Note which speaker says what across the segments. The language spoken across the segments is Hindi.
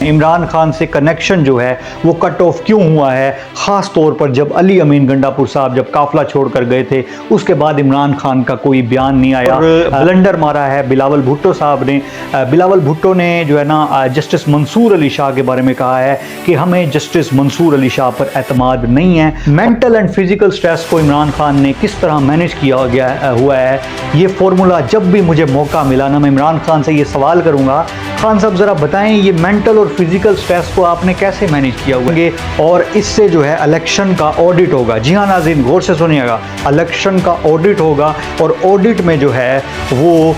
Speaker 1: इमरान खान से कनेक्शन जो है वो कट ऑफ क्यों हुआ है, ख़ास तौर पर जब अली अमीन गंडापुर साहब जब काफिला छोड़कर गए थे उसके बाद इमरान खान का कोई बयान नहीं आया। ब्लंडर मारा है बिलावल भुट्टो साहब ने। बिलावल भुट्टो ने जो है ना जस्टिस मंसूर अली शाह के बारे में कहा है कि हमें जस्टिस मंसूर अली शाह पर एतमाद नहीं है। मेंटल एंड फिजिकल स्ट्रेस को इमरान खान ने किस तरह मैनेज किया गया हुआ है, ये फॉर्मूला जब भी मुझे मौका मिला ना मैं इमरान खान से ये सवाल करूँगा, खान साहब ज़रा बताएं ये मेंटल और फिजिकल स्ट्रेस को आपने कैसे मैनेज किया हुआ है। और इससे जो है इलेक्शन का ऑडिट होगा। जी हाँ नाज़रीन, गौर से सुनिएगा, इलेक्शन का ऑडिट होगा और ऑडिट में जो है वो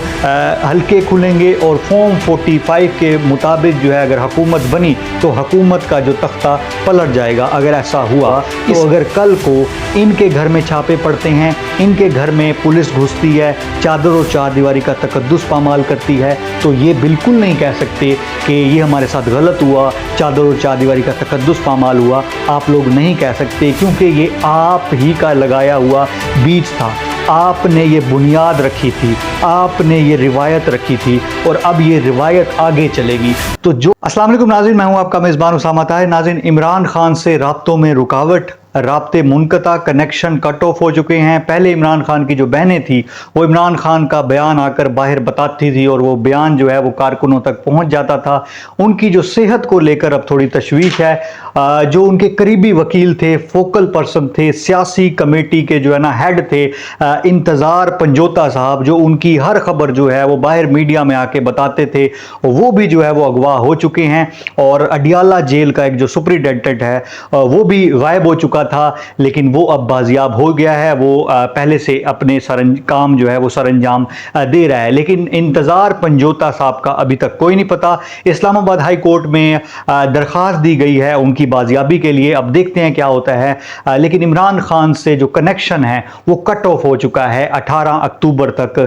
Speaker 1: हल्के खुलेंगे और फॉर्म 45 के मुताबिक जो है अगर हुकूमत बनी तो हुकूमत का जो तख्ता पलट जाएगा। अगर ऐसा हुआ तो अगर कल को इनके घर में छापे पड़ते हैं, इनके घर में पुलिस घुसती है, चादर और चारदीवारी का तकद्दुस पामाल करती है, तो ये बिल्कुल नहीं कह सकते कि ये हमारे साथ गलत हुआ, चादर और चारदीवारी का तकद्दुस पामाल हुआ। आप लोग नहीं कह सकते क्योंकि ये आप ही का लगाया हुआ बीज था। आपने ये बुनियाद रखी थी, आपने ये रिवायत रखी थी और अब ये रिवायत आगे चलेगी। तो जो अस्सलाम वालेकुम नाज़रीन, मैं हूं आपका मेज़बान उसामा ताहिर। नाज़रीन, इमरान खान से राब्तों में रुकावट, राब्ते मुनक़ता, कनेक्शन कट ऑफ हो चुके हैं। पहले इमरान खान की जो बहनें थी वो इमरान खान का बयान आकर बाहर बताती थी और वो बयान जो है वो कारकुनों तक पहुंच जाता था। उनकी जो सेहत को लेकर अब थोड़ी तशवीश है। जो उनके करीबी वकील थे, फोकल पर्सन थे, सियासी कमेटी के जो है ना हेड थे, इंतज़ार पंजोता साहब, जो उनकी हर खबर जो है वो बाहर मीडिया में आके बताते थे, वो भी जो है वो अगवा हो चुके हैं। और अडियाला जेल का एक जो सुपरिटेंडेंट है वो भी गायब हो चुका था, लेकिन वो अब बाजियाब हो गया है। वो पहले से अपने काम जो है वो सरंजाम दे रहा है, लेकिन इंतज़ार पंजोता साहब का अभी तक कोई नहीं पता। इस्लामाबाद हाई कोर्ट में दरख्वास्त दी गई है उनकी बाजियाबी के लिए, अब देखते हैं क्या होता है। लेकिन इमरान खान से जो कनेक्शन है वो कट ऑफ हो चुका है 18 अक्टूबर तक।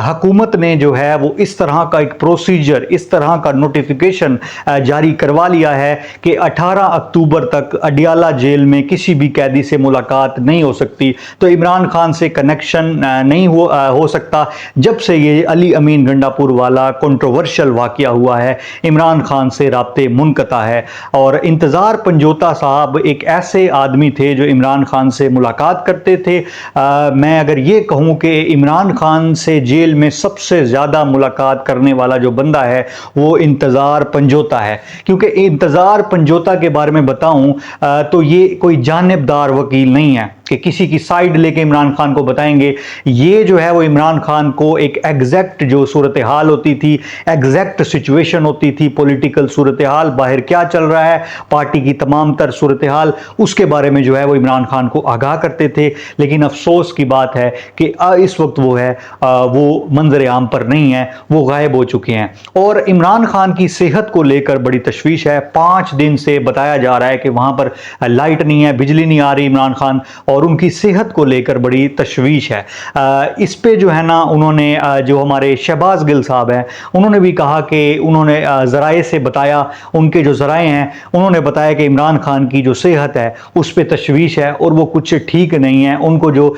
Speaker 1: हुकूमत ने जो है वो इस तरह का एक प्रोसीजर, इस तरह का नोटिफिकेशन जारी करवा लिया है कि 18 अक्टूबर तक अडियाला जेल में किसी भी कैदी से मुलाकात नहीं हो सकती। तो इमरान खान से कनेक्शन नहीं हो सकता जब से ये अली अमीन गंडापुर वाला कंट्रोवर्शियल वाकया हुआ है। इमरान खान से राब्ते मुनक़ता है। और इंतज़ार पंजोता साहब एक ऐसे आदमी थे जो इमरान खान से मुलाकात करते थे। मैं अगर ये कहूँ कि इमरान खान से जेल में सबसे ज़्यादा मुलाकात करने वाला जो बंदा है वो इंतज़ार पंजोता है। क्योंकि इंतज़ार पंजोता के बारे में बताऊँ तो ये कोई जानिबदार वकील नहीं है कि किसी की साइड लेके इमरान खान को बताएंगे। ये जो है वो इमरान खान को एक एग्जैक्ट जो सूरत हाल होती थी, एग्जैक्ट सिचुएशन होती थी, पॉलिटिकल सूरत हाल, बाहर क्या चल रहा है, पार्टी की तमाम तर सूरत हाल, उसके बारे में जो है वो इमरान खान को आगाह करते थे। लेकिन अफसोस की बात है कि इस वक्त वो है वो मंजर आम पर नहीं है, वो गायब हो चुके हैं। और इमरान खान की सेहत को लेकर बड़ी तशवीश है। 5 दिन से बताया जा रहा है कि वहाँ पर लाइट नहीं है, बिजली नहीं आ रही इमरान खान, और उनकी सेहत को लेकर बड़ी तशवीश है। इस पे जो है ना उन्होंने जो हमारे शहबाज गिल साहब हैं उन्होंने भी कहा कि उन्होंने ज़राए से बताया, उनके जो ज़राए हैं उन्होंने बताया कि इमरान खान की जो सेहत है उस पर तशवीश है और वो कुछ ठीक नहीं है। उनको जो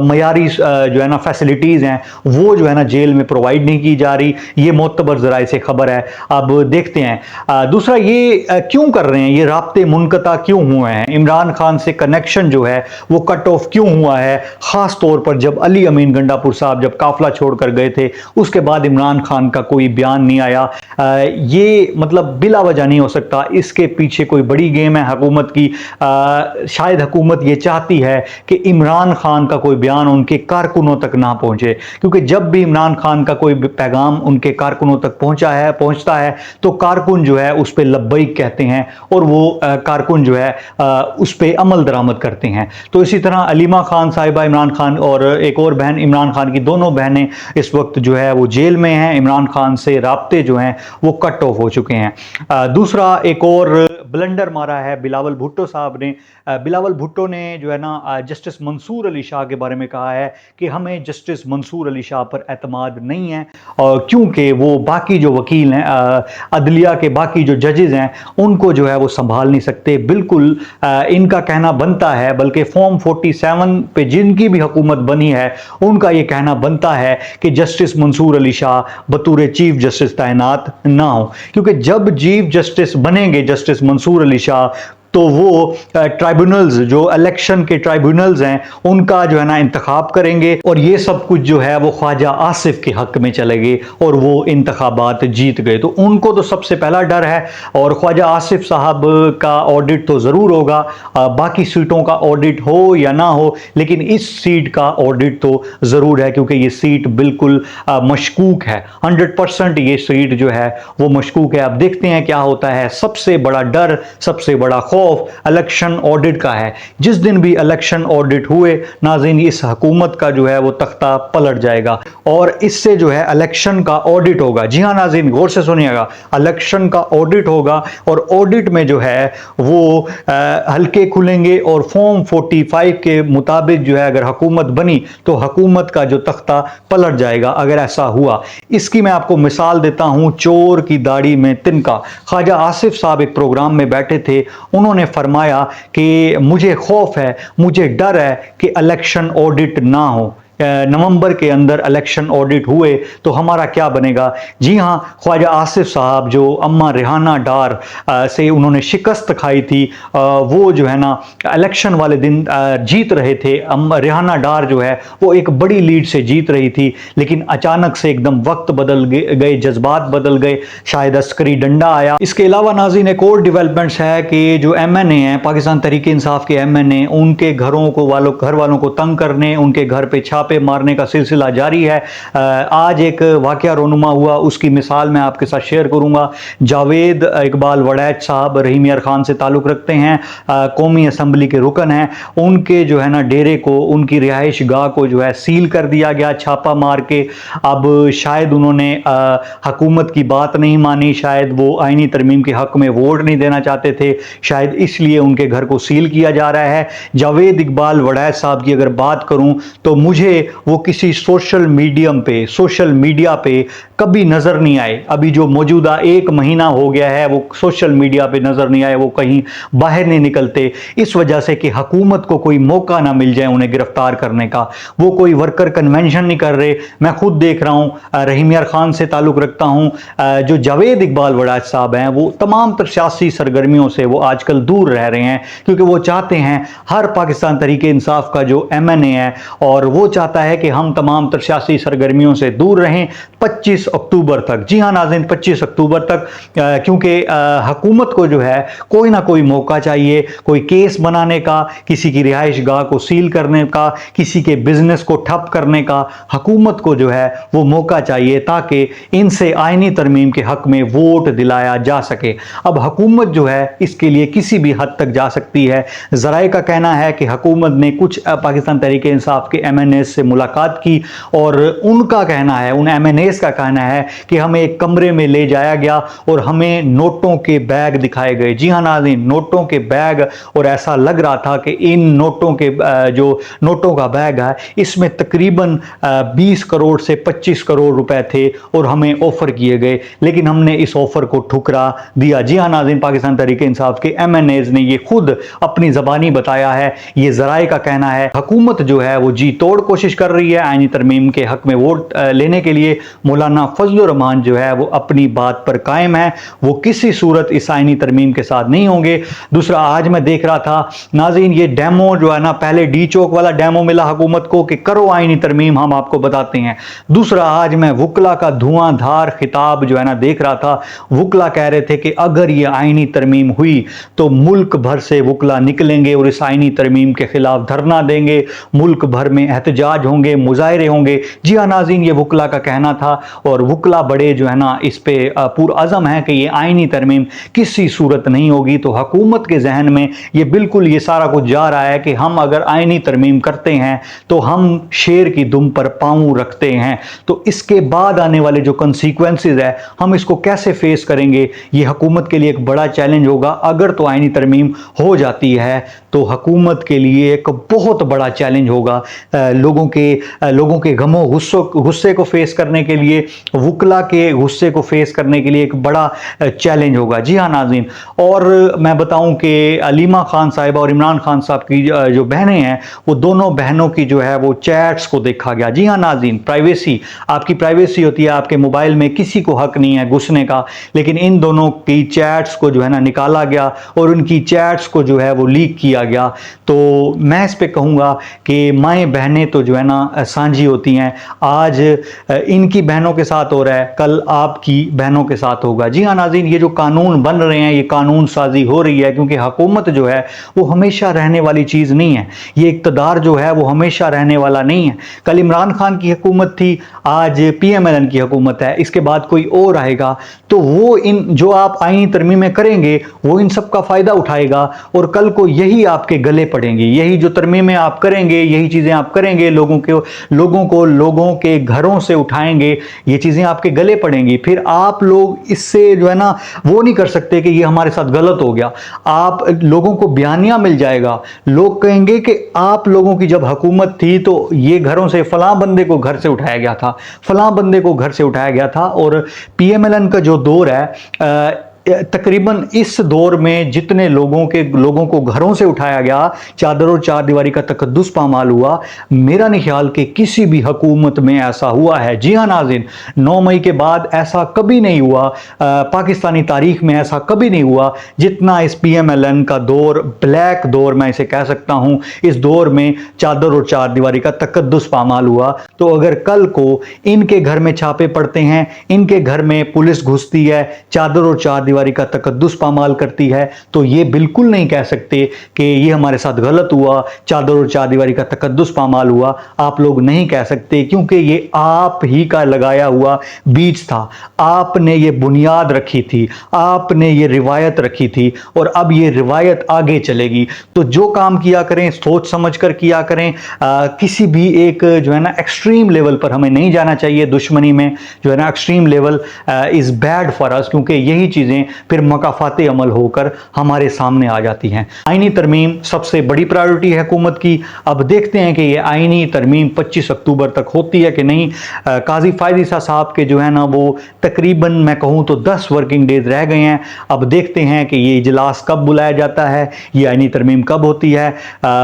Speaker 1: मयारी जो है ना फैसिलिटीज़ हैं वो जो है ना जेल में प्रोवाइड नहीं की जा रही। ये मोतबर ज़राए से खबर है, अब देखते हैं। दूसरा, ये क्यों कर रहे हैं, ये राब्ते मुनक़ता क्यों हुए हैं, इमरान खान से कनेक्शन जो है वो कट ऑफ क्यों हुआ है, खास तौर पर जब अली अमीन गंडापुर साहब जब काफिला छोड़कर गए थे उसके बाद इमरान खान का कोई बयान नहीं आया। ये मतलब बिला वजह नहीं हो सकता, इसके पीछे कोई बड़ी गेम है हुकूमत की। शायद हुकूमत ये चाहती है कि इमरान खान का कोई बयान उनके कारकुनों तक ना पहुंचे, क्योंकि जब भी इमरान खान का कोई पैगाम उनके कारकुनों तक पहुंचता है तो कारकुन जो है उस पर लब्बैक कहते हैं और वो कारकुन जो है उस पर अमल दरामद करते हैं। तो इसी तरह अलीमा खान साहिबा, इमरान खान और एक और बहन इमरान खान की, दोनों बहनें इस वक्त जो है वो जेल में हैं। इमरान खान से राब्ते जो हैं वो कट ऑफ हो चुके हैं। दूसरा, एक और ब्लंडर मारा है बिलावल भुट्टो साहब ने। बिलावल भुट्टो ने जो है ना जस्टिस मंसूर अली शाह के बारे में कहा है कि हमें जस्टिस मंसूर अली शाह पर एतमाद नहीं है, और क्योंकि वो बाकी जो वकील हैं, अदलिया के बाकी जो जजेज़ हैं, उनको जो है वो संभाल नहीं सकते। बिल्कुल इनका कहना बनता है, बल्कि फॉर्म 47 पे जिनकी भी हुकूमत बनी है उनका ये कहना बनता है कि जस्टिस मंसूर अली शाह बतौर चीफ जस्टिस तैनात ना हो, क्योंकि जब चीफ जस्टिस बनेंगे जस्टिस मंसूर अली शाह तो वो ट्राइब्यूनल्स, जो इलेक्शन के ट्राइब्यूनल्स हैं, उनका जो है ना इंतखाब करेंगे, और ये सब कुछ जो है वो ख्वाजा आसिफ के हक में चलेंगे और वो इंतखाबात जीत गए। तो उनको तो सबसे पहला डर है, और ख्वाजा आसिफ साहब का ऑडिट तो ज़रूर होगा, बाकी सीटों का ऑडिट हो या ना हो, लेकिन इस सीट का ऑडिट तो ज़रूर है, क्योंकि ये सीट बिल्कुल मशकूक है। 100% ये सीट जो है वो मशकूक है। अब देखते हैं क्या होता है। सबसे बड़ा डर, सबसे बड़ा खौफ इलेक्शन ऑडिट का है। जिस दिन भी इलेक्शन ऑडिट हुए नाज़रीन, इस हुकूमत का जो है वो तख्ता पलट जाएगा, और इससे जो है इलेक्शन का ऑडिट होगा। जी हाँ नाज़रीन, गौर से सुनिएगा, इलेक्शन का ऑडिट होगा, और ऑडिट में जो है वो हल्के खुलेंगे, और फॉर्म 45 के मुताबिक जो है अगर हुकूमत बनी तो हुकूमत का जो तख्ता पलट जाएगा अगर ऐसा हुआ। इसकी मैं आपको मिसाल देता हूं, चोर की दाढ़ी में तिनका। ख्वाजा आसिफ साहब एक प्रोग्राम में बैठे थे, उन्होंने फरमाया कि मुझे खौफ है, मुझे डर है कि इलेक्शन ऑडिट ना हो, नवंबर के अंदर इलेक्शन ऑडिट हुए तो हमारा क्या बनेगा। जी हाँ, ख्वाजा आसिफ साहब जो अम्मा रेहाना डार से उन्होंने शिकस्त खाई थी, वो जो है ना इलेक्शन वाले दिन जीत रहे थे। अम्मा रेहाना डार जो है वो एक बड़ी लीड से जीत रही थी, लेकिन अचानक से एकदम वक्त बदल गए, जज्बात बदल गए, शायद अस्करी डंडा आया। इसके अलावा नाज़रीन एक और डेवलपमेंट्स है कि जो MNA हैं, पाकिस्तान तहरीक इंसाफ के MNA, उनके घरों को घर वालों को तंग करने, उनके घर पे छापे मारने का सिलसिला जारी है। आज एक वाकया रोनुमा हुआ, उसकी मिसाल मैं आपके साथ शेयर करूंगा। जावेद इकबाल वड़ैच साहब रहीम यार खान से ताल्लुक़ रखते हैं, कौमी असम्बली के रुकन हैं। उनके जो है ना डेरे को, उनकी रिहाइश गाह को जो है सील कर दिया गया छापा मार के। अब शायद उन्होंने हुकूमत की बात नहीं मानी, शायद वो आईनी तरमीम के हक में वोट नहीं देना चाहते थे, शायद इसलिए उनके घर को सील किया जा रहा है। जावेद इकबाल वड़ैच साहब की अगर बात करूं तो मुझे वो किसी सोशल मीडिया पे कभी नजर नहीं आए। अभी जो मौजूदा 1 महीना हो गया है वो सोशल मीडिया पे नजर नहीं आए, वो कहीं बाहर नहीं निकलते, इस वजह से कि हुकूमत को कोई मौका ना मिल जाए उन्हें गिरफ्तार करने का। वो कोई वर्कर कन्वेंशन नहीं कर रहे। मैं खुद देख रहा हूं, रहीम यार खान से ताल्लुक रखता हूं, जो जावेद इकबाल वड़ैच साहब हैं वो तमाम सियासी सरगर्मियों से वो आजकल दूर रह रहे हैं, क्योंकि वो चाहते हैं, हर पाकिस्तान तहरीक इंसाफ का जो MNA है और वो चाहता है कि हम तमाम सियासी सरगर्मियों से दूर रहें 25 अक्टूबर तक। जी हाँ नाज़रीन, 25 अक्टूबर तक, क्योंकि हुकूमत को जो है कोई ना कोई मौका चाहिए, कोई केस बनाने का, किसी की रिहाइश गाह को सील करने का, किसी के बिजनेस को ठप करने का। हुकूमत को जो है वो मौका चाहिए ताकि इनसे आईनी तरमीम के हक में वोट दिलाया जा सके। अब हुकूमत जो है इसके लिए किसी भी हद तक जा सकती है। ज़राए का कहना है कि हुकूमत ने कुछ पाकिस्तान तहरीक इंसाफ के MNAs से मुलाकात की, और उनका कहना है, उन MNAs का कहना है कि हमें एक कमरे में ले जाया गया और हमें नोटों के बैग दिखाए गए। जी हाँ नाज़रीन, नोटों के बैग, और ऐसा लग रहा था कि इन नोटों के जो नोटों का बैग है इसमें तकरीबन 20 करोड़ से 25 करोड़ रुपए थे, और हमें ऑफर किए गए, लेकिन हमने इस ऑफर को ठुकरा दिया। जी हाँ नाज़रीन, पाकिस्तान तहरीक इंसाफ के MNAs ने ये खुद अपनी ज़बानी बताया है, ये ज़राए का कहना है। हुकूमत जो है वो जी तोड़ कोशिश कर रही है आईनी तरमीम के हक में वोट लेने के लिए। मौलाना फजलुर रहमान जो है वो अपनी बात पर कायम है, वो किसी सूरत इस आईनी तरमीम के साथ नहीं होंगे। दूसरा, आज मैं देख रहा था नाज़रीन, ये डेमो जो है ना, पहले डी चौक वाला डेमो मिला हुकूमत को कि करो आईनी तरमीम, हम आपको बताते हैं। दूसरा, आज मैं वुकला का धुआंधार खिताब जो है ना देख रहा था। वुकला कह रहे थे कि अगर ये आईनी तरमीम हुई तो मुल्क भर से वुकला निकलेंगे और इस आईनी तरमीम के खिलाफ धरना देंगे, मुल्क भर में एहतजाज होंगे, मुजाहरे होंगे। जी हाँ नाज़रीन, ये वुकला का कहना था, और वकला बड़े जो है ना इस पे पुरअज़म है कि ये आइनी तरमीम किसी सूरत नहीं होगी। तो हुकूमत के जहन में ये बिल्कुल ये सारा कुछ जा रहा है कि हम अगर आइनी तरमीम करते हैं तो हम शेर की दुम पर पाँव रखते हैं। तो इसके बाद आने वाले जो कंसीक्वेंसेस है हम इसको कैसे फेस करेंगे, ये हुकूमत के लिए एक बड़ा चैलेंज होगा। अगर तो आइनी तरमीम हो जाती है तो हुकूमत के लिए एक बहुत बड़ा चैलेंज होगा। लोगों के गमों गुस्से को फेस करने के लिए, वकला के गुस्से को फेस करने के लिए एक बड़ा चैलेंज होगा। जी हाँ नाज़रीन, और मैं बताऊं कि अलीमा खान साहिबा और इमरान खान साहब की जो बहनें हैं वो दोनों बहनों की जो है वो चैट्स को देखा गया। जी हाँ नाज़रीन, प्राइवेसी, आपकी प्राइवेसी होती है, आपके मोबाइल में किसी को हक नहीं है घुसने का, लेकिन इन दोनों की चैट्स को जो है ना निकाला गया और उनकी चैट्स को जो है वो लीक किया गया। तो मैं इस पे कहूँगा कि माएँ बहनें तो जो है ना सांझी होती हैं। आज इनकी बहनों के साथ हो रहा है, कल आपकी बहनों के साथ होगा। जी हाँ नाज़रीन, ये जो कानून बन रहे हैं ये कानून साजी हो रही है क्योंकि हुकूमत जो है वो हमेशा रहने वाली चीज़ नहीं है। ये इक़्तिदार जो है वो हमेशा रहने वाला नहीं है। कल इमरान खान की हुकूमत थी, आज PMLN की हुकूमत है, इसके बाद कोई और आएगा। तो वो इन जो आप आईनी तरमीमें करेंगे वो इन सब का फ़ायदा उठाएगा और कल को यही आपके गले पड़ेंगी। यही जो तरमीमें आप करेंगे, यही चीज़ें आप करेंगे, लोगों के घरों से उठाएंगे, ये चीज़ें आपके गले पड़ेंगी। फिर आप लोग इससे जो है ना वो नहीं कर सकते कि ये हमारे साथ गलत हो गया। आप लोगों को बयानिया मिल जाएगा, लोग कहेंगे कि आप लोगों की जब हुकूमत थी तो ये घरों से फलां बंदे को घर से उठाया गया था, फलां बंदे को घर से उठाया गया था। और PMLN का जो दौर है, तकरीबन इस दौर में जितने लोगों को घरों से उठाया गया, चादर और चार दीवारी का तकद्दुस पामाल हुआ, मेरा नहीं ख्याल कि किसी भी हुकूमत में ऐसा हुआ है। जी हाँ नाज़रीन, 9 मई के बाद ऐसा कभी नहीं हुआ, पाकिस्तानी तारीख में ऐसा कभी नहीं हुआ जितना इस PMLN का दौर, ब्लैक दौर मैं इसे कह सकता हूँ। इस दौर में चादर और चार दीवारी का तकद्दुस पामाल हुआ। तो अगर कल को इनके घर में छापे पड़ते हैं, इनके घर में पुलिस घुसती है, चादर और चार दीवारी का तकद्दुस पामाल करती है, तो ये बिल्कुल नहीं कह सकते कि ये हमारे साथ गलत हुआ, चादर और चार दीवारी का तकद्दुस पामाल हुआ। आप लोग नहीं कह सकते क्योंकि ये आप ही का लगाया हुआ बीज था। आपने ये बुनियाद रखी थी, आपने ये रिवायत रखी थी और अब ये रिवायत आगे चलेगी। तो जो काम किया करें सोच समझ कर किया करें। किसी भी एक जो है ना एक्सट्रीम लेवल पर हमें नहीं जाना चाहिए। दुश्मनी में जो है ना extreme level is bad for us, क्योंकि यही चीज़ें फिर मकाफाते अमल होकर हमारे सामने आ जाती हैं। आईनी तरमीम सबसे बड़ी प्रायोरिटी है हुकूमत की। अब देखते हैं कि ये आईनी तरमीम 25 अक्टूबर तक होती है कि नहीं। काजी फायद ईसा साहब के जो है ना वो तकरीबन मैं कहूँ तो 10 वर्किंग डेज रह गए हैं। अब देखते हैं कि ये इजलास कब बुलाया जाता है, ये आईनी तरमीम कब होती है।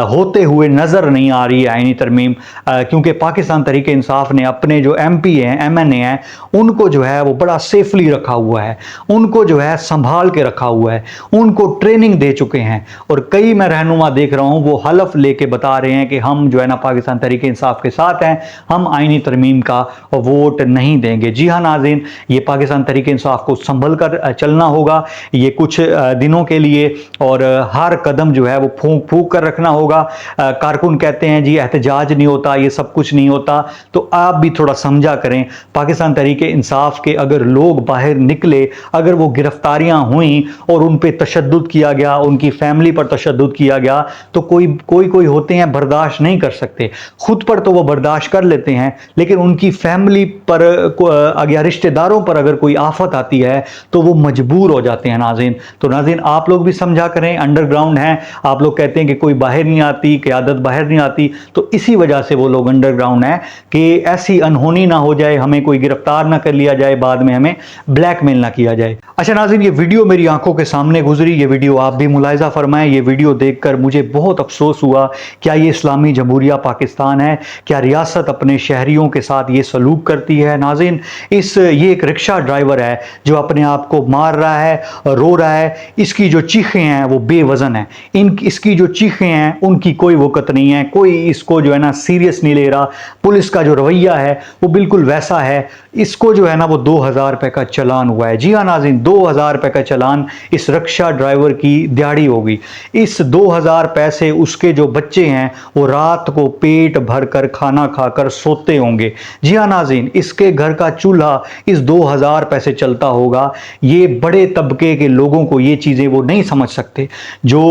Speaker 1: होते हुए नज़र नहीं आ रही है आईनी तरमीम, क्योंकि पाकिस्तान तहरीक इंसाफ ने अपने जो MP हैं, MNA हैं, उनको जो है वो बड़ा सेफली रखा हुआ है, उनको जो है संभाल के रखा हुआ है, उनको ट्रेनिंग दे चुके हैं। और कई मैं रहनुमा देख रहा हूं वो हलफ लेके बता रहे हैं कि हम जो है ना पाकिस्तान तहरीक इंसाफ के साथ हैं, हम आईनी तरमीम का वोट नहीं देंगे। जी हाँ नाज़रीन, ये पाकिस्तान तहरीक इंसाफ को संभल कर चलना होगा ये कुछ दिनों के लिए, और हर कदम जो है वो फूंक फूंक कर रखना होगा। कारकुन कहते हैं जी एहतजाज नहीं होता, ये सब कुछ नहीं होता, तो आप भी थोड़ा समझा करें। पाकिस्तान तहरीक इंसाफ के अगर लोग बाहर निकले, अगर वो गिरफ्तारियां हुई और उन पे तशद्दुद किया गया, उनकी फैमिली पर तशद्दुद किया गया, तो कोई होते हैं बर्दाश्त नहीं कर सकते। खुद पर तो वो बर्दाश्त कर लेते हैं, लेकिन उनकी फैमिली पर या रिश्तेदारों पर अगर कोई आफत आती है तो वो मजबूर हो जाते हैं नाज़रीन। तो नाज़रीन आप लोग भी समझा करें, अंडरग्राउंड हैं, आप लोग कहते हैं कि कोई बाहर नहीं आती, क़यादत बाहर नहीं आती, तो इसी वजह से वो लोग अंडरग्राउंड हैं कि ऐसी अनहोनी ना हो जाए, हमें कोई गिरफ्तार ना कर लिया जाए, बाद में हमें ब्लैकमेल ना किया जाए। अच्छा नाज़रीन, ये वीडियो मेरी आंखों के सामने गुजरी, ये वीडियो आप भी मुलाहिज़ा फरमाएं। ये वीडियो देखकर मुझे बहुत अफसोस हुआ। क्या ये इस्लामी जमहूरिया पाकिस्तान है? क्या रियासत अपने शहरियों के साथ ये सलूक करती है? नाज़रीन, ये एक रिक्शा ड्राइवर है जो अपने आप को मार रहा है, रो रहा है। इसकी जो चीखें हैं वो बेवजन है, इसकी जो चीखें हैं उनकी कोई वक़्त नहीं है, कोई इसको जो है ना सीरियस नहीं ले रहा। पुलिस का जो रवैया है वो बिल्कुल वैसा है। इसको जो है ना वो 2000 रुपये का चालान हुआ है। जी हाँ नाज़रीन, 2000 2000 रुपये का चालान इस रिक्शा ड्राइवर की दिहाड़ी होगी। इस 2000 पैसे उसके जो बच्चे हैं वो रात को पेट भरकर खाना खाकर सोते होंगे। जी हाँ नाज़रीन, इसके घर का चूल्हा इस 2000 पैसे चलता होगा। ये बड़े तबके के लोगों को ये चीज़ें वो नहीं समझ सकते। जो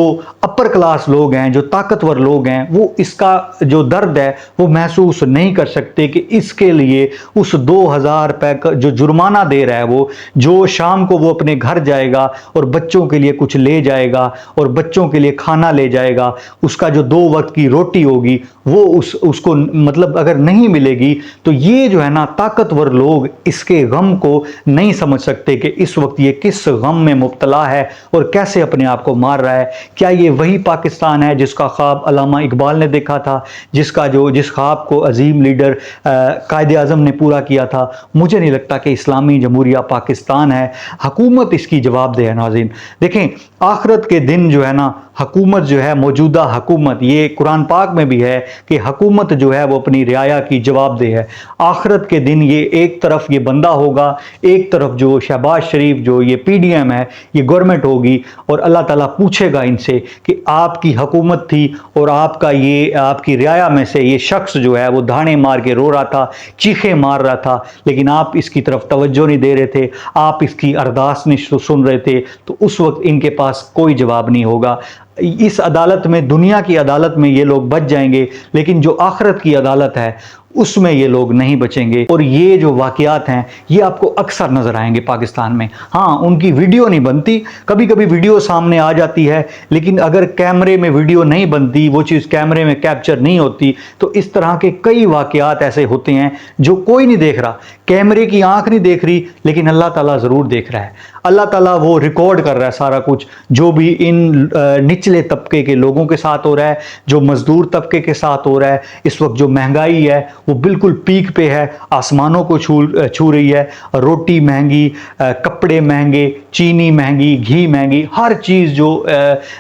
Speaker 1: अपर क्लास लोग हैं, जो ताकतवर लोग हैं, वो इसका जो दर्द है वो महसूस नहीं कर सकते कि इसके लिए उस 2000 रुपये का जो जुर्माना दे रहा है, वो जो शाम को वो अपने घर जाएगा और बच्चों के लिए कुछ ले जाएगा और बच्चों के लिए खाना ले जाएगा, उसका जो 2 वक्त की रोटी होगी वो उसको मतलब अगर नहीं मिलेगी, तो ये जो है ना ताकतवर लोग इसके गम को नहीं समझ सकते कि इस वक्त ये किस गम में मुब्तला है और कैसे अपने आप को मार रहा है। क्या ये वही पाकिस्तान है जिसका ख्वाब अल्लामा इकबाल ने देखा था, जिस ख्वाब को अजीम लीडर कायदे आज़म ने पूरा किया था? मुझे नहीं लगता कि इस्लामी जमहूरिया पाकिस्तान है। हुकूमत इसकी जवाबदेह है नाज़रीन। देखें, आखिरत के दिन जो है ना, हुकूमत जो है, मौजूदा हुकूमत, ये कुरान पाक में भी है कि हुकूमत जो है वो अपनी रियाया की जवाबदेह है। आखिरत के दिन ये एक तरफ ये बंदा होगा, एक तरफ जो शहबाज शरीफ जो ये PDM है, ये गवर्नमेंट होगी, और अल्लाह ताला पूछेगा इनसे कि आपकी हुकूमत थी और आपका ये आपकी रियाया में से ये शख्स जो है वो धाने मार के रो रहा था, चीखे मार रहा था, लेकिन आप इसकी तरफ तवज्जो नहीं दे रहे थे, आप इसकी अरदास नहीं सुन रहे थे, तो उस वक्त इनके पास कोई जवाब नहीं होगा। इस अदालत में, दुनिया की अदालत में ये लोग बच जाएंगे, लेकिन जो आखिरत की अदालत है उसमें ये लोग नहीं बचेंगे। और ये जो वाक़यात हैं ये आपको अक्सर नज़र आएंगे पाकिस्तान में। हाँ, उनकी वीडियो नहीं बनती, कभी कभी वीडियो सामने आ जाती है, लेकिन अगर कैमरे में वीडियो नहीं बनती, वो चीज़ कैमरे में कैप्चर नहीं होती, तो इस तरह के कई वाक़यात ऐसे होते हैं जो कोई नहीं देख रहा, कैमरे की आंख नहीं देख रही, लेकिन अल्लाह ताला ज़रूर देख रहा है। अल्लाह ताला वो रिकॉर्ड कर रहा है सारा कुछ, जो भी इन निचले तबके के लोगों के साथ हो रहा है, जो मजदूर तबके के साथ हो रहा है। इस वक्त जो महंगाई है वो बिल्कुल पीक पे है, आसमानों को छू रही है। रोटी महंगी, कपड़े महंगे, चीनी महंगी, घी महंगी, हर चीज़ जो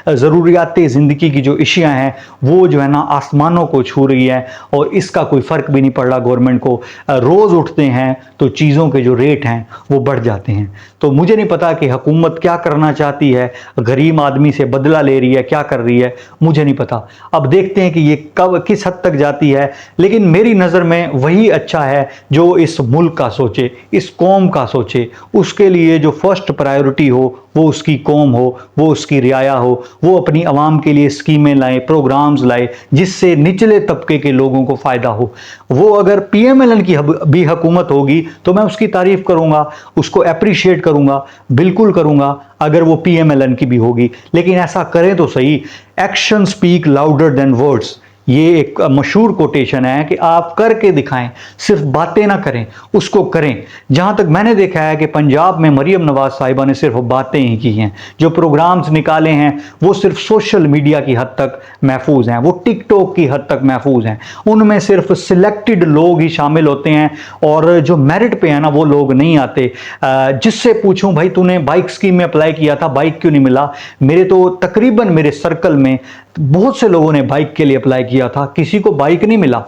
Speaker 1: ज़रूरियात ज़िंदगी की जो अशिया हैं वो जो है ना आसमानों को छू रही है, और इसका कोई फ़र्क भी नहीं पड़ रहा गवर्नमेंट को। रोज़ उठते हैं तो चीज़ों के जो रेट हैं वो बढ़ जाते हैं। तो मुझे नहीं पता कि हुकूमत क्या करना चाहती है, गरीब आदमी से बदला ले रही है, क्या कर रही है, मुझे नहीं पता। अब देखते हैं कि ये कब किस हद तक जाती है, लेकिन मेरी नज़र में वही अच्छा है जो इस मुल्क का सोचे, इस कौम का सोचे। उसके लिए जो फर्स्ट प्रायोरिटी हो वो उसकी कौम हो, वो उसकी रियाया हो, वो अपनी आवाम के लिए स्कीमें लाए, प्रोग्राम्स लाए, जिससे निचले तबके के लोगों को फ़ायदा हो। वो अगर PMLN की भी हुकूमत होगी तो मैं उसकी तारीफ़ करूँगा, उसको अप्रिशिएट करूँगा, बिल्कुल करूँगा, अगर वो PMLN की भी होगी। लेकिन ऐसा करें तो सही। Action speak louder than words, ये एक मशहूर कोटेशन है कि आप करके दिखाएं, सिर्फ बातें ना करें, उसको करें। जहाँ तक मैंने देखा है कि पंजाब में मरियम नवाज साहिबा ने सिर्फ बातें ही की हैं, जो प्रोग्राम्स निकाले हैं वो सिर्फ सोशल मीडिया की हद तक महफूज हैं, वो टिकटॉक की हद तक महफूज हैं, उनमें सिर्फ सिलेक्टेड लोग ही शामिल होते हैं, और जो मेरिट पे है ना वो लोग नहीं आते। जिससे पूछूं भाई तूने बाइक स्कीम में अप्लाई किया था, बाइक क्यों नहीं मिला? मेरे तो तकरीबन मेरे सर्कल में बहुत से लोगों ने बाइक के लिए अप्लाई किया था, किसी को बाइक नहीं मिला।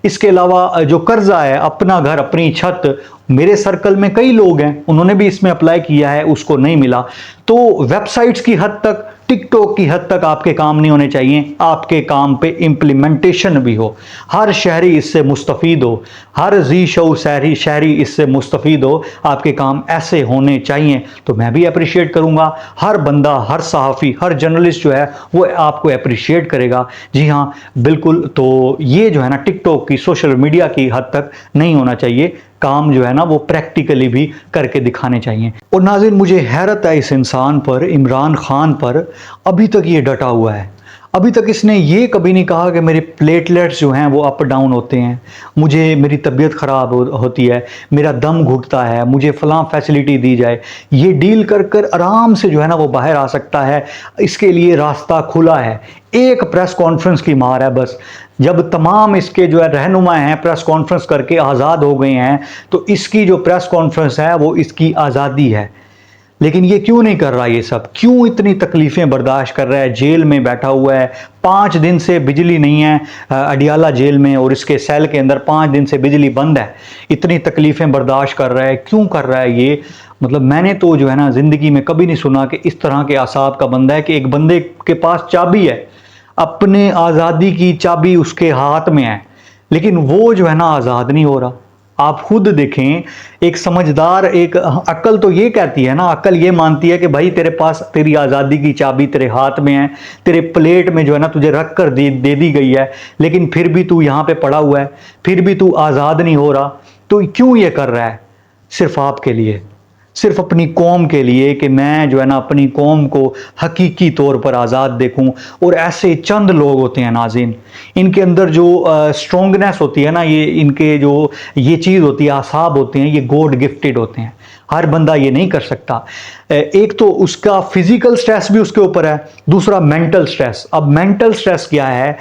Speaker 1: इसके अलावा जो कर्जा है, अपना घर अपनी छत, मेरे सर्कल में कई लोग हैं उन्होंने भी इसमें अप्लाई किया है, उसको नहीं मिला। तो वेबसाइट्स की हद तक, टिकटॉक की हद तक आपके काम नहीं होने चाहिए, आपके काम पे इम्प्लीमेंटेशन भी हो, हर शहरी इससे मुस्तफ़ीद हो, हर जी शऊर शहरी इससे मुस्तफ़ीद हो, आपके काम ऐसे होने चाहिए। तो मैं भी अप्रिशिएट करूँगा, हर बंदा, हर सहाफ़ी, हर जर्नलिस्ट जो है वो आपको अप्रिशिएट करेगा। जी हाँ बिल्कुल। तो ये जो है ना टिकटॉक की, सोशल मीडिया की हद तक नहीं होना चाहिए, काम जो है ना वो प्रैक्टिकली भी करके दिखाने चाहिए। और नाज़रीन, मुझे हैरत है इस इंसान पर, इमरान खान पर, अभी तक ये डटा हुआ है। अभी तक इसने ये कभी नहीं कहा कि मेरे प्लेटलेट्स जो हैं वो अप डाउन होते हैं, मुझे मेरी तबीयत ख़राब होती है, मेरा दम घुटता है, मुझे फ़लाँ फैसिलिटी दी जाए। ये डील कर कर आराम से जो है ना वो बाहर आ सकता है, इसके लिए रास्ता खुला है। एक प्रेस कॉन्फ्रेंस की मार है बस। जब तमाम इसके जो है रहनुमा हैं प्रेस कॉन्फ्रेंस करके आज़ाद हो गए हैं, तो इसकी जो प्रेस कॉन्फ्रेंस है वो इसकी आज़ादी है। लेकिन ये क्यों नहीं कर रहा, ये सब क्यों इतनी तकलीफ़ें बर्दाश्त कर रहा है, जेल में बैठा हुआ है, 5 दिन से बिजली नहीं है अडियाला जेल में, और इसके सेल के अंदर 5 दिन से बिजली बंद है, इतनी तकलीफ़ें बर्दाश्त कर रहा है, क्यों कर रहा है ये? मतलब मैंने तो जो है ना ज़िंदगी में कभी नहीं सुना कि इस तरह के असाब का बंदा है कि एक बंदे के पास चाबी है, अपने आज़ादी की चाबी उसके हाथ में है, लेकिन वो जो है ना आज़ाद नहीं हो रहा। आप खुद देखें, एक समझदार, एक अक्ल तो ये कहती है ना, अक्ल ये मानती है कि भाई तेरे पास तेरी आज़ादी की चाबी तेरे हाथ में है, तेरे प्लेट में जो है ना तुझे रख कर दे दी गई है, लेकिन फिर भी तू यहाँ पे पड़ा हुआ है, फिर भी तू आज़ाद नहीं हो रहा। तो क्यों ये कर रहा है? सिर्फ आपके लिए, सिर्फ अपनी कौम के लिए, कि मैं जो है ना अपनी कौम को हकीकी तौर पर आज़ाद देखूं। और ऐसे चंद लोग होते हैं नाज़रीन, इनके अंदर जो स्ट्रोंगनेस होती है ना, ये इनके जो ये चीज़ होती है, आसाब होते हैं, ये गॉड गिफ्टेड होते हैं, हर बंदा ये नहीं कर सकता। एक तो उसका फिजिकल स्ट्रेस भी उसके ऊपर है, दूसरा मेंटल स्ट्रेस। अब मेंटल स्ट्रेस क्या है?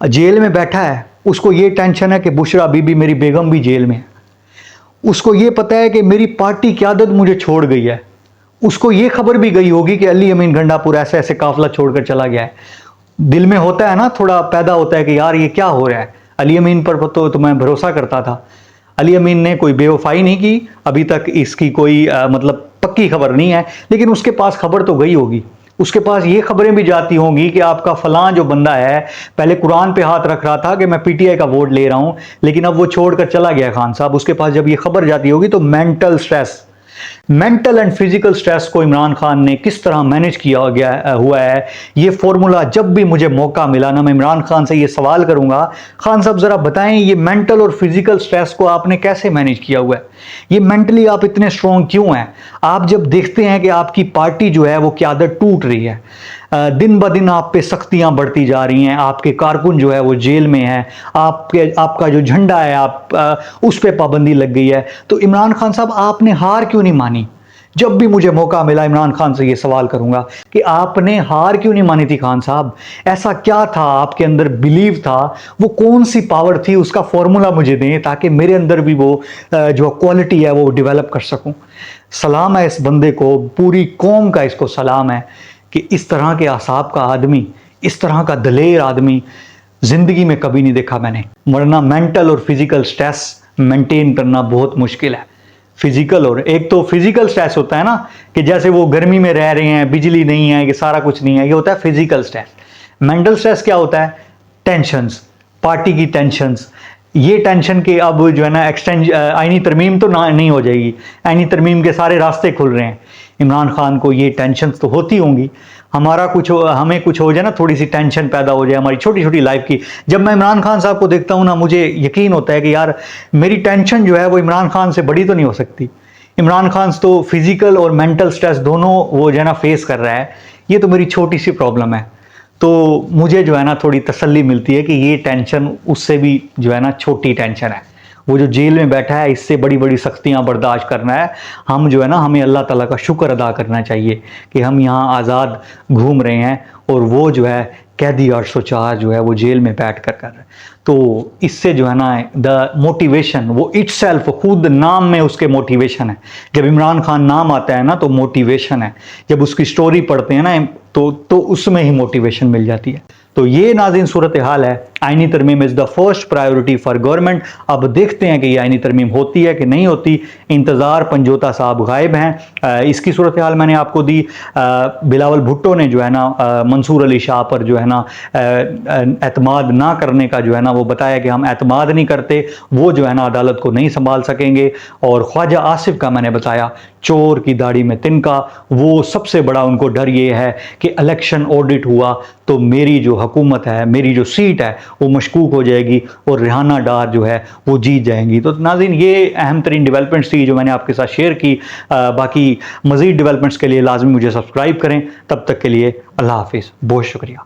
Speaker 1: जेल में बैठा है, उसको ये टेंशन है कि बुशरा बीबी मेरी बेगम भी जेल में है, उसको ये पता है कि मेरी पार्टी क़यादत मुझे छोड़ गई है, उसको ये खबर भी गई होगी कि अली अमीन गंडापुर ऐसे ऐसे काफिला छोड़कर चला गया है। दिल में होता है ना, थोड़ा पैदा होता है कि यार ये क्या हो रहा है। अली अमीन पर तो मैं भरोसा करता था, अली अमीन ने कोई बेवफाई नहीं की, अभी तक इसकी कोई मतलब पक्की खबर नहीं है, लेकिन उसके पास खबर तो गई होगी, उसके पास ये खबरें भी जाती होंगी कि आपका फलां जो बंदा है पहले कुरान पे हाथ रख रहा था कि मैं पीटीआई का वोट ले रहा हूं, लेकिन अब वो छोड़कर चला गया खान साहब। उसके पास जब ये खबर जाती होगी तो mental stress, mental and physical stress को इमरान खान ने किस तरह मैनेज किया गया हुआ है, ये फॉर्मूला जब भी मुझे मौका मिला ना, मैं इमरान खान से ये सवाल करूंगा, खान साहब जरा बताएं ये मेंटल और फिजिकल स्ट्रेस को आपने कैसे मैनेज किया हुआ है, ये मेंटली आप इतने स्ट्रॉन्ग क्यों हैं? आप जब देखते हैं कि आपकी पार्टी जो है वो क़यादत टूट रही है, दिन ब दिन आप पे सख्तियां बढ़ती जा रही हैं, आपके कारकुन जो है वो जेल में है, आपका जो झंडा है आप उस पर पाबंदी लग गई है, तो इमरान खान साहब आपने हार क्यों नहीं मानी? जब भी मुझे मौका मिला इमरान खान से ये सवाल करूंगा कि आपने हार क्यों नहीं मानी थी खान साहब? ऐसा क्या था आपके अंदर, बिलीव था, वो कौन सी पावर थी, उसका फॉर्मूला मुझे दें ताकि मेरे अंदर भी वो जो क्वालिटी है वो डेवलप कर सकूं। सलाम है इस बंदे को, पूरी कौम का इसको सलाम है कि इस तरह के आसाब का आदमी, इस तरह का दलेर आदमी जिंदगी में कभी नहीं देखा मैंने। वरना मेंटल और फिजिकल स्ट्रेस मेंटेन करना बहुत मुश्किल है। फिजिकल, और एक तो फिजिकल स्ट्रेस होता है ना कि जैसे वो गर्मी में रह रहे हैं, बिजली नहीं है, ये सारा कुछ नहीं है, ये होता है फिजिकल स्ट्रेस। मेंटल स्ट्रेस क्या होता है? टेंशंस, पार्टी की टेंशंस, ये टेंशन के अब जो है ना आईनी तरमीम तो नहीं हो जाएगी, आईनी तरमीम के सारे रास्ते खुल रहे हैं। इमरान खान को ये टेंशन तो होती होंगी, हमें कुछ हो जाए ना, थोड़ी सी टेंशन पैदा हो जाए हमारी छोटी छोटी लाइफ की, जब मैं इमरान खान साहब को देखता हूँ ना, मुझे यकीन होता है कि यार मेरी टेंशन जो है वो इमरान खान से बड़ी तो नहीं हो सकती। इमरान खान तो फिजिकल और मेंटल स्ट्रेस दोनों वो जो है ना फेस कर रहा है, ये तो मेरी छोटी सी प्रॉब्लम है। तो मुझे जो है ना थोड़ी तसल्ली मिलती है कि ये टेंशन उससे भी जो है ना छोटी टेंशन है। वो जो जेल में बैठा है इससे बड़ी बड़ी सख्तियां बर्दाश्त करना है। हम जो है ना, हमें अल्लाह ताला का शुक्र अदा करना चाहिए कि हम यहाँ आज़ाद घूम रहे हैं, और वो जो है कैदी 804 जो है वो जेल में बैठ कर रहे हैं। तो इससे जो है ना द मोटिवेशन, वो इटसेल्फ, खुद नाम में उसके मोटिवेशन है। जब इमरान खान नाम आता है ना तो मोटिवेशन है, जब उसकी स्टोरी पढ़ते हैं ना तो उसमें ही मोटिवेशन मिल जाती है। तो ये नाज़रीन सूरत हाल है। आईनी तरमीम is the first priority for government. अब देखते हैं कि ये आईनी तरमीम होती है कि नहीं होती। इंतज़ार, पंजोता साहब गायब हैं। इसकी सूरत हाल मैंने आपको दी। बिलावल भुट्टो ने जो है ना मंसूर अली शाह पर जो है ना एतमाद ना करने का जो है ना वो बताया कि हम एतमाद नहीं करते, वो जो है ना अदालत को नहीं संभाल सकेंगे। और ख्वाजा आसिफ का मैंने बताया, चोर की दाढ़ी में तिनका, वो सबसे बड़ा उनको डर ये है कि इलेक्शन ऑडिट हुआ तो मेरी जो हुकूमत है, मेरी जो सीट है वो मशकूक हो जाएगी और रिहाना डार जो है वो जीत जाएंगी। तो नाज़रीन ये अहम तरीन डेवलपमेंट्स थी जो मैंने आपके साथ शेयर की। बाकी मज़ीद डेवलपमेंट्स के लिए लाजमी मुझे सब्सक्राइब करें। तब तक के लिए अल्लाह हाफिज़, बहुत शुक्रिया।